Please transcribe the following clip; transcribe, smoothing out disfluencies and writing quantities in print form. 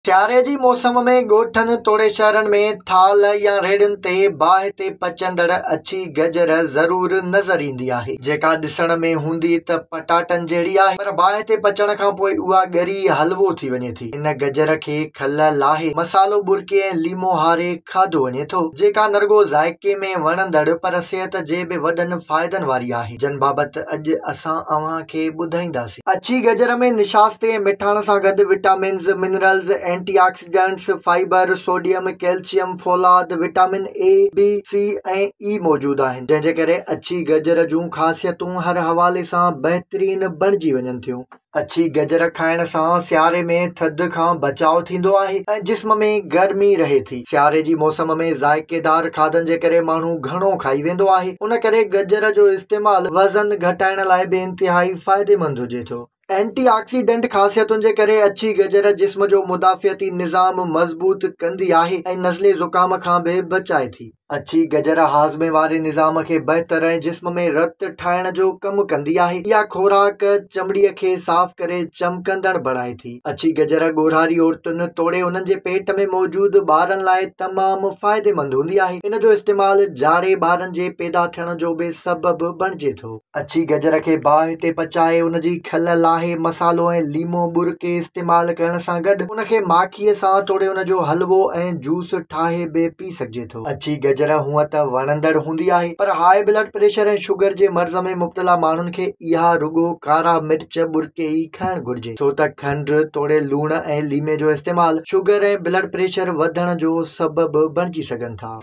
सियारे जी मौसम में ॻोठनि तोड़े शहरनि में थाल या रेड़ियुनि ते बाहि ते पचंदड़ अछी गजर ज़रूर नज़र ईंदी आहे, जेका ॾिसण में हूंदी त पटाटनि जहिड़ी आहे, पर बाहि ते पचण खां पोइ उहा ॻरी हलवो थी वञे थी। इन गजर खे खल लाहे मसालो बुरके ऐं लीमो हारे खाधो वञे थो, जेका न रुॻो ज़ाइके में वणंदड़ पर सिहत जे बि वॾनि फ़ाइदनि वारी आहे, जन बाबति अॼु असां अव्हां खे ॿुधाईंदासीं। अछी गजर में निशास्ते ऐं मिठाण सां गॾु vitamins, minerals, antioxidants, fibre, sodium, calcium, फौलाद, विटामिन ए, बी, सी ऐं ई मौजूद आहिनि, जंहिंजे करे अछी गजर जूं ख़ासियतूं हर हवाले सां बहितरीन बणिजी वञनि थियूं। अछी गजर खाइण सां सियारे में थधि खां बचाव थींदो आहे ऐं जिस्म में गर्मी रहे थी। सियारे जी मौसम में ज़ाइकेदार खाधनि जे करे माण्हू घणो खाई वेंदो आहे, उन करे गजर जो इस्तेमालु वज़न घटाइण लाइ बि इंतिहाई फ़ाइदेमंद हुजे थो। एंटीऑक्सीडेंट ख़ासियतुनि जे करे अछी गजर जिस्म जो मुदाफ़ियती निज़ाम मज़बूत कंदी आहे ऐं नज़ले ज़ुकाम खां बि बचाए थी। अछी गजर हाज़मे वारे निज़ाम खे बहितर ऐं जिस्म में रत ठाहिण जो कमु कंदी आहे। इहा खोराक चमड़ीअ खे साफ़ करे चमकंदड़ बणाए थी। अछी गजर ॻोढ़ारी औरतुनि तोड़े उन्हनि जे पेट में मौजूदु ॿारनि लाइ तमामु फ़ाइदेमंद हूंदी आहे। इन जो इस्तेमालु जाड़े ॿारनि जे पैदा थियण जो बि सबबु बणिजे थो। अछी गजर खे बाहि ते पचाए उन जी खल लाहे मसालो ऐं लीमो बुरके इस्तेमालु करण सां गॾु उन खे माखीअ सां तोड़े उन जो हलवो ऐं जूस ठाहे बि पी सघिजे थो। अछी गजर हूअं त वणंदड़ हूंदी आहे, पर हाई ब्लड प्रेशर ऐं शुगर जे मर्ज़ में मुब्तला माण्हुनि खे इहा रुॻो कारा मिर्च बुरके ई खाइण घुर्जे, छो त खंड तोड़े लूण ऐं लीमे जो इस्तेमालु शुगर ऐं ब्लड प्रेशर वधण जो सबबु बणिजी सघनि था।